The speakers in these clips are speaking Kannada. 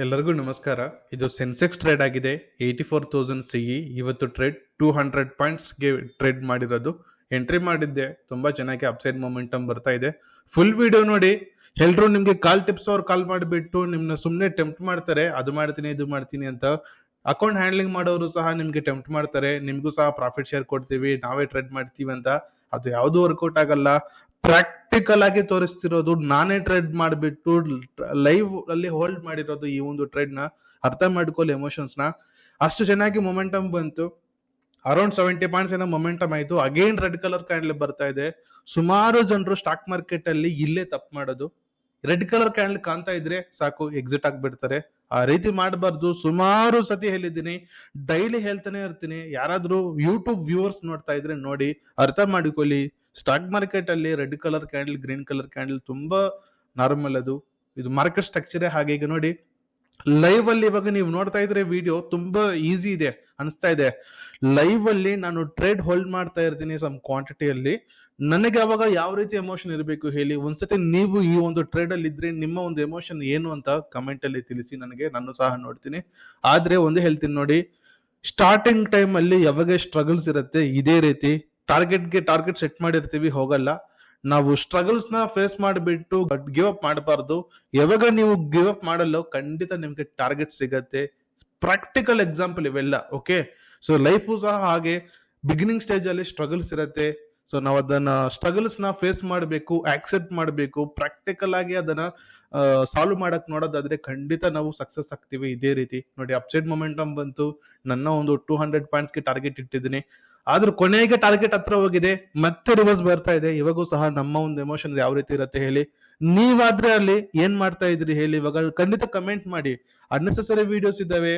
ಎಲ್ಲರಿಗೂ ನಮಸ್ಕಾರ. ಇದು ಸೆನ್ಸೆಕ್ಸ್ ಟ್ರೇಡ್ ಆಗಿದೆ. 84,000 ಸಿಇ ಇವತ್ತು ಟ್ರೇಡ್ 200 ಪಾಯಿಂಟ್ಸ್ಗೆ ಟ್ರೇಡ್ ಮಾಡಿರೋದು. ಎಂಟ್ರಿ ಮಾಡಿದ್ದೆ, ತುಂಬಾ ಚೆನ್ನಾಗಿ ಅಪ್ಸೈಡ್ ಮೊಮೆಂಟಮ್ ಬರ್ತಾ ಇದೆ. ಫುಲ್ ವಿಡಿಯೋ ನೋಡಿ. ಎಲ್ರು ನಿಮ್ಗೆ ಟಿಪ್ಸ್ ಅವ್ರು ಕಾಲ್ ಮಾಡಿಬಿಟ್ಟು ನಿಮ್ನ ಸುಮ್ಮನೆ ಟೆಂಪ್ಟ್ ಮಾಡ್ತಾರೆ, ಅದು ಮಾಡ್ತೀನಿ ಇದು ಮಾಡ್ತೀನಿ ಅಂತ. ಅಕೌಂಟ್ ಹ್ಯಾಂಡ್ಲಿಂಗ್ ಮಾಡೋರು ಸಹ ನಿಮ್ಗೆ ಟೆಂಪ್ಟ್ ಮಾಡ್ತಾರೆ, ನಿಮ್ಗೂ ಸಹ ಪ್ರಾಫಿಟ್ ಶೇರ್ ಕೊಡ್ತೀವಿ, ನಾವೇ ಟ್ರೇಡ್ ಮಾಡ್ತೀವಿ ಅಂತ. ಅದು ಯಾವುದು ವರ್ಕೌಟ್ ಆಗಲ್ಲ. ಪ್ರಾಕ್ಟಿಕಲ್ ಆಗಿ ತೋರಿಸ್ತಿರೋದು, ನಾನೇ ಟ್ರೇಡ್ ಮಾಡಿಬಿಟ್ಟು ಲೈವ್ ಅಲ್ಲಿ ಹೋಲ್ಡ್ ಮಾಡಿರೋದು ಈ ಒಂದು ಟ್ರೇಡ್ ನ. ಅರ್ಥ ಮಾಡ್ಕೊಳ್ಳಿ ಎಮೋಷನ್ಸ್ ನ. ಅಷ್ಟು ಚೆನ್ನಾಗಿ ಮೊಮೆಂಟಮ್ ಬಂತು. ಅರೌಂಡ್ 70 ಪಾಯಿಂಟ್ಸ್ ಏನೋ ಮೊಮೆಂಟಮ್ ಆಯ್ತು. ಅಗೇನ್ ರೆಡ್ ಕಲರ್ ಕ್ಯಾಂಡಲ್ ಬರ್ತಾ ಇದೆ. ಸುಮಾರು ಜನರು ಸ್ಟಾಕ್ ಮಾರ್ಕೆಟ್ ಅಲ್ಲಿ ಇಲ್ಲೇ ತಪ್ಪು ಮಾಡೋದು. ರೆಡ್ ಕಲರ್ ಕ್ಯಾಂಡಲ್ ಕಾಣ್ತಾ ಇದ್ರೆ ಸಾಕು, ಎಕ್ಸಿಟ್ ಆಗ್ಬಿಡ್ತಾರೆ. ಆ ರೀತಿ ಮಾಡಬಾರ್ದು. ಸುಮಾರು ಸತಿ ಹೇಳಿದ್ದೀನಿ, ಡೈಲಿ ಹೇಳ್ತಾನೆ ಇರ್ತೀನಿ. ಯಾರಾದ್ರೂ ಯೂಟ್ಯೂಬ್ ವ್ಯೂವರ್ಸ್ ನೋಡ್ತಾ ಇದ್ರೆ ನೋಡಿ, ಅರ್ಥ ಮಾಡಿಕೊಳ್ಳಿ. ಸ್ಟಾಕ್ ಮಾರ್ಕೆಟ್ ಅಲ್ಲಿ red colour candle, green colour candle ತುಂಬಾ ನಾರ್ಮಲ್. ಅದು ಇದು ಮಾರ್ಕೆಟ್ ಸ್ಟ್ರಕ್ಚರೇ ಹಾಗೆ. ಈಗ ನೋಡಿ, ಲೈವ್ ಅಲ್ಲಿ ಇವಾಗ ನೀವು ನೋಡ್ತಾ ಇದ್ರೆ ವಿಡಿಯೋ ತುಂಬಾ ಈಸಿ ಇದೆ ಅನಿಸ್ತಾ ಇದೆ. ಲೈವ್ ಅಲ್ಲಿ ನಾನು ಟ್ರೇಡ್ ಹೋಲ್ಡ್ ಮಾಡ್ತಾ ಇರ್ತೀನಿ ಸಮ್ ಕ್ವಾಂಟಿಟಿಯಲ್ಲಿ. ನನಗೆ ಅವಾಗ ಯಾವ ರೀತಿ ಎಮೋಷನ್ ಇರಬೇಕು ಹೇಳಿ. ಒಂದ್ಸತಿ ನೀವು ಈ ಒಂದು ಟ್ರೇಡ್ ಅಲ್ಲಿ ಇದ್ರೆ ನಿಮ್ಮ ಒಂದು ಎಮೋಷನ್ ಏನು ಅಂತ ಕಮೆಂಟ್ ಅಲ್ಲಿ ತಿಳಿಸಿ ನನಗೆ, ನಾನು ಸಹ ನೋಡ್ತೀನಿ. ಆದ್ರೆ ಒಂದೇ ಹೇಳ್ತೀನಿ ನೋಡಿ, ಸ್ಟಾರ್ಟಿಂಗ್ ಟೈಮ್ ಅಲ್ಲಿ ಯಾವಾಗ ಸ್ಟ್ರಗಲ್ಸ್ ಇರುತ್ತೆ ಇದೇ ರೀತಿ. ಟಾರ್ಗೆಟ್ ಸೆಟ್ ಮಾಡಿರ್ತೀವಿ, ಹೋಗಲ್ಲ. ನಾವು ಸ್ಟ್ರಗಲ್ಸ್ ನ ಫೇಸ್ ಮಾಡಿಬಿಟ್ಟು ಗಿವ್ ಅಪ್ ಮಾಡಬಾರ್ದು. ಯಾವಾಗ ನೀವು ಗಿವ್ ಅಪ್ ಮಾಡಲ್ಲ, ಖಂಡಿತ ನಿಮ್ಗೆ ಟಾರ್ಗೆಟ್ ಸಿಗತ್ತೆ. ಪ್ರಾಕ್ಟಿಕಲ್ ಎಕ್ಸಾಂಪಲ್ ಇವೆಲ್ಲ. ಓಕೆ, ಸೊ ಲೈಫು ಸಹ ಹಾಗೆ. ಬಿಗಿನಿಂಗ್ ಸ್ಟೇಜ್ ಅಲ್ಲಿ ಸ್ಟ್ರಗಲ್ಸ್ ಇರುತ್ತೆ. ಸೊ ನಾವು ಅದನ್ನ ಸ್ಟ್ರಗಲ್ಸ್ ನ ಫೇಸ್ ಮಾಡಬೇಕು, ಆಕ್ಸೆಪ್ಟ್ ಮಾಡಬೇಕು, ಪ್ರಾಕ್ಟಿಕಲ್ ಆಗಿ ಅದನ್ನ ಸಾಲ್ವ್ ಮಾಡಕ್ ನೋಡೋದಾದ್ರೆ ಖಂಡಿತ ನಾವು ಸಕ್ಸಸ್ ಆಗ್ತೀವಿ. ಇದೇ ರೀತಿ ನೋಡಿ, ಅಪ್ಸೈಡ್ ಮೊಮೆಂಟಮ್ ಬಂತು. ನನ್ನ ಒಂದು 200 ಪಾಯಿಂಟ್ಸ್ಗೆ ಟಾರ್ಗೆಟ್ ಇಟ್ಟಿದ್ದೀನಿ. ಆದ್ರೂ ಕೊನೆಗೆ ಟಾರ್ಗೆಟ್ ಹತ್ರ ಹೋಗಿದೆ, ಮತ್ತೆ ರಿವರ್ಸ್ ಬರ್ತಾ ಇದೆ. ಇವಾಗೂ ಸಹ ನಮ್ಮ ಒಂದು ಎಮೋಷನ್ ಯಾವ ರೀತಿ ಇರುತ್ತೆ ಹೇಳಿ. ನೀವಾದ್ರೆ ಅಲ್ಲಿ ಏನ್ ಮಾಡ್ತಾ ಇದ್ರಿ ಹೇಳಿ. ಇವಾಗ ಖಂಡಿತ ಕಮೆಂಟ್ ಮಾಡಿ. ಅನ್ನೆಸೆಸರಿ ವಿಡಿಯೋಸ್ ಇದ್ದಾವೆ.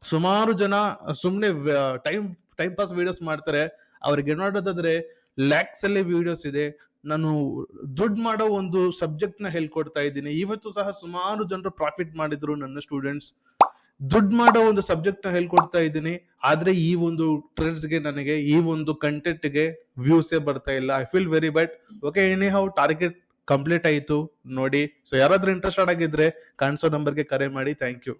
ಸುಮಾರು ಜನ ಸುಮ್ನೆ ಟೈಮ್ ಪಾಸ್ ವಿಡಿಯೋಸ್ ಮಾಡ್ತಾರೆ. ಅವ್ರಿಗೆ ನೋಡೋದಾದ್ರೆ ಲ್ಯಾಕ್ಸ್ ಅಲ್ಲಿ ವಿಡಿಯೋಸ್ ಇದೆ. ನಾನು ದುಡ್ಡು ಮಾಡೋ ಒಂದು ಸಬ್ಜೆಕ್ಟ್ ನ ಹೇಳ್ಕೊಡ್ತಾ ಇದ್ದೀನಿ. ಇವತ್ತು ಸಹ ಸುಮಾರು ಜನರು ಪ್ರಾಫಿಟ್ ಮಾಡಿದ್ರು ನನ್ನ ಸ್ಟೂಡೆಂಟ್ಸ್. ದುಡ್ಡು ಮಾಡೋ ಒಂದು ಸಬ್ಜೆಕ್ಟ್ ನ ಹೇಳ್ಕೊಡ್ತಾ ಇದ್ದೀನಿ. ಆದ್ರೆ ಈ ಒಂದು ಟ್ರೆಂಡ್ಸ್ ಗೆ, ನನಗೆ ಈ ಒಂದು ಕಂಟೆಂಟ್ ಗೆ ವ್ಯೂಸೇ ಬರ್ತಾ ಇಲ್ಲ. I feel very bad. Okay, any how target complete ಆಯ್ತು ನೋಡಿ. ಸೊ ಯಾರಾದ್ರೂ ಇಂಟ್ರೆಸ್ಟೆಡ್ ಆಗಿದ್ರೆ ಕಾಣಿಸೋ ನಂಬರ್ಗೆ ಕರೆ ಮಾಡಿ. Thank you.